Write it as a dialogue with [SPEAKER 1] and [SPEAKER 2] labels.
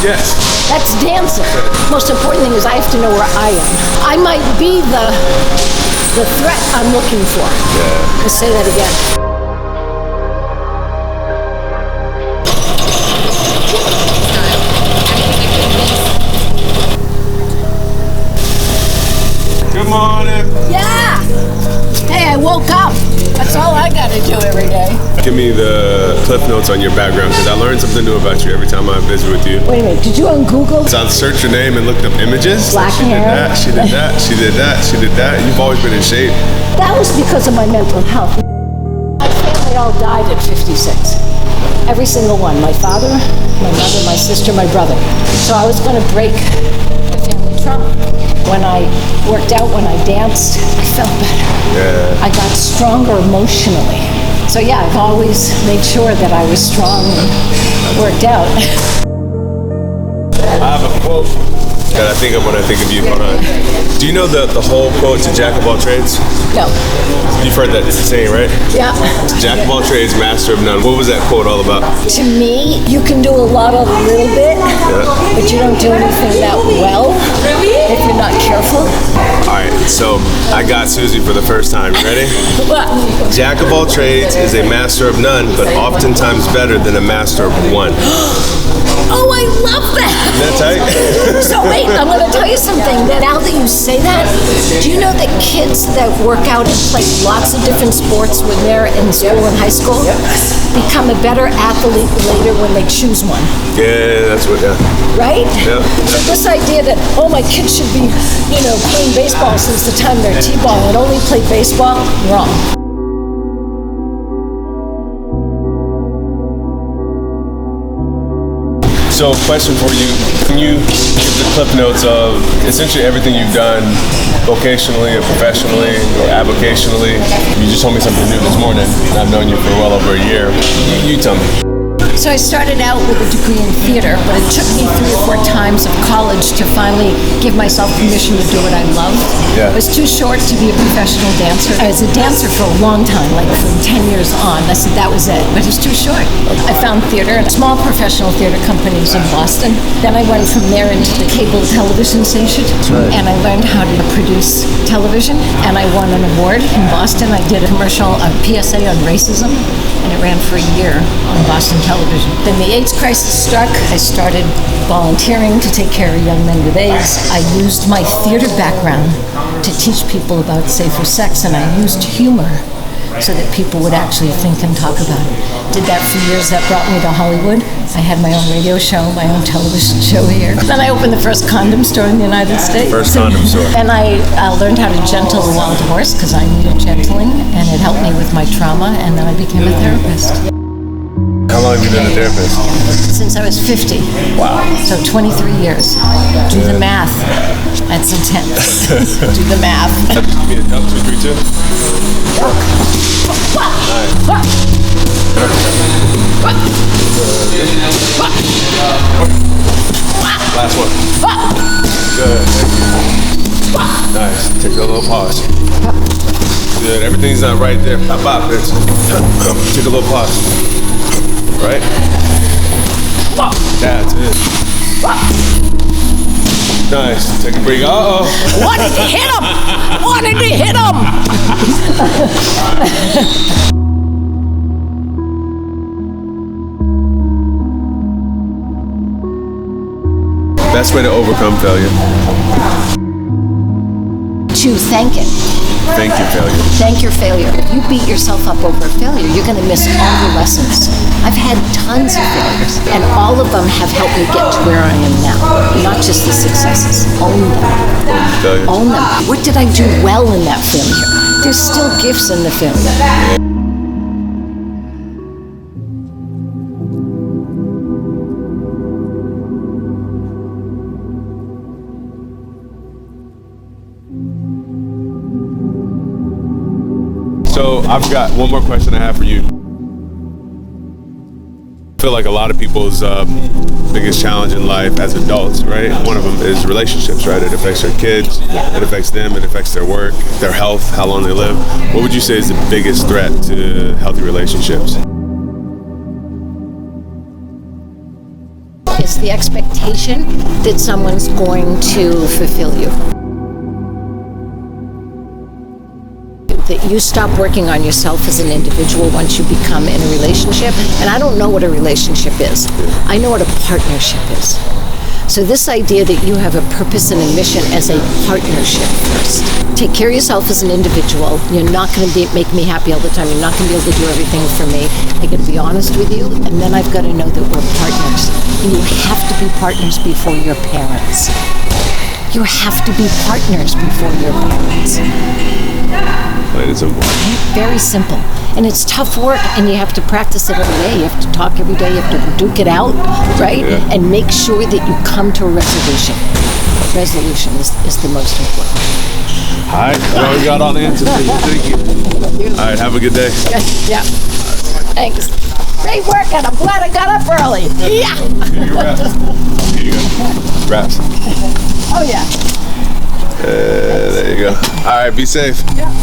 [SPEAKER 1] Yes.
[SPEAKER 2] That's dancing. Most important thing is I have to know where I am. I might be the threat I'm looking for.
[SPEAKER 1] Yeah.
[SPEAKER 2] Let's say that again.
[SPEAKER 1] Good morning.
[SPEAKER 2] Yeah. Hey, I woke up. That's all I gotta do every day.
[SPEAKER 1] Give me the cliff notes on your background, because I learn something new about you every time I visit with you.
[SPEAKER 2] Wait a minute, did you on Google?
[SPEAKER 1] So I searched your name and looked up images.
[SPEAKER 2] Black hair.
[SPEAKER 1] She did that, she did that, she did that. You've always been in shape.
[SPEAKER 2] That was because of my mental health. My family all died at 56. Every single one. My father, my mother, my sister, my brother. So I was gonna break the family trauma. When I worked out, when I danced, I felt better.
[SPEAKER 1] Yeah.
[SPEAKER 2] I got stronger emotionally. So yeah, I've always made sure that I was strong and worked out.
[SPEAKER 1] I have a quote that I think of when I think of you. Hold on. Do you know the whole quote to Jack of all trades?
[SPEAKER 2] No.
[SPEAKER 1] You've heard that saying, right?
[SPEAKER 2] Yeah.
[SPEAKER 1] Jack of all trades, master of none. What was that quote all about?
[SPEAKER 2] To me, you can do a lot a little bit, but you don't do anything that well if you're not careful.
[SPEAKER 1] All right, so I got Suzi for the first time. You ready?
[SPEAKER 2] What?
[SPEAKER 1] Jack of all trades is a master of none, but oftentimes better than a master of one.
[SPEAKER 2] Oh, I love that!
[SPEAKER 1] Isn't that tight?
[SPEAKER 2] So wait, I'm going to tell you something. Now that you say that, do you know that kids that work out and play lots of different sports when they're in school and high school become a better athlete later when they choose one?
[SPEAKER 1] Yeah, that's what, yeah.
[SPEAKER 2] Right?
[SPEAKER 1] Yeah.
[SPEAKER 2] So this idea that, oh, my kids should be, playing baseball since the time they're T-ball and only play baseball, wrong.
[SPEAKER 1] So, question for you. Can you give the clip notes of essentially everything you've done vocationally or professionally or avocationally? You just told me something new this morning, and I've known you for well over a year. You tell me.
[SPEAKER 2] So I started out with a degree in theater, but it took me 3 or 4 times of college to finally give myself permission to do what I loved.
[SPEAKER 1] Yeah.
[SPEAKER 2] It was too short to be a professional dancer. I was a dancer for a long time, like from 10 years on. I said that was it, but it was too short. I found theater, small professional theater companies in Boston. Then I went from there into the cable television station, and I learned how to produce television, and I won an award in Boston. I did a commercial, a PSA on racism, and it ran for a year on Boston television. Then the AIDS crisis struck. I started volunteering to take care of young men with AIDS. I used my theater background to teach people about safer sex, and I used humor so that people would actually think and talk about it. Did that for years. That brought me to Hollywood. I had my own radio show, my own television show here. Then I opened the first condom store in the United States.
[SPEAKER 1] First condom store.
[SPEAKER 2] And I learned how to gentle a wild horse because I needed gentling, and it helped me with my trauma, and then I became a therapist.
[SPEAKER 1] How long have you been a therapist?
[SPEAKER 2] Since I was 50.
[SPEAKER 1] Wow.
[SPEAKER 2] So 23 years. Do the math. That's intense. Do the math.
[SPEAKER 1] Yeah, up 2, 3, 2. Last one. Good. Thank you. Nice. Take a little pause. Good. Everything's not right there. Pop, bitch. Take a little pause. Right? That's it. Nice. Take a break. Uh-oh.
[SPEAKER 2] Wanted to hit him! Wanted to hit him!
[SPEAKER 1] Best way to overcome failure.
[SPEAKER 2] To thank it.
[SPEAKER 1] Thank your failure.
[SPEAKER 2] Thank your failure. If you beat yourself up over a failure, you're going to miss all the lessons. I've had tons of failures, and all of them have helped me get to where I am now. Not just the successes. Own them.
[SPEAKER 1] Failures.
[SPEAKER 2] Own them. What did I do well in that failure? There's still gifts in the failure.
[SPEAKER 1] So I've got one more question I have for you. I feel like a lot of people's biggest challenge in life as adults, right? One of them is relationships, right? It affects their kids, it affects them, it affects their work, their health, how long they live. What would you say is the biggest threat to healthy relationships?
[SPEAKER 2] is the expectation that someone's going to fulfill you. That you stop working on yourself as an individual once you become in a relationship. And I don't know what a relationship is. I know what a partnership is. So this idea that you have a purpose and a mission as a partnership first. Take care of yourself as an individual. You're not going to make me happy all the time. You're not going to be able to do everything for me. I'm going to be honest with you. And then I've got to know that we're partners. And you have to be partners before your parents. You have to be partners before your parents.
[SPEAKER 1] Plain and simple.
[SPEAKER 2] Very simple. And it's tough work, and you have to practice it every day. You have to talk every day. You have to duke it out, right?
[SPEAKER 1] Yeah.
[SPEAKER 2] And make sure that you come to a resolution. Resolution is the most important.
[SPEAKER 1] All right. Well, we got all the answers for you. Thank you. All right. Have a good day.
[SPEAKER 2] Yeah. Thanks. Great work, and I'm glad I got up early. Yeah.
[SPEAKER 1] Here you wraps. Here you go. Wraps.
[SPEAKER 2] Oh, yeah.
[SPEAKER 1] There you go. All right. Be safe.
[SPEAKER 2] Yeah.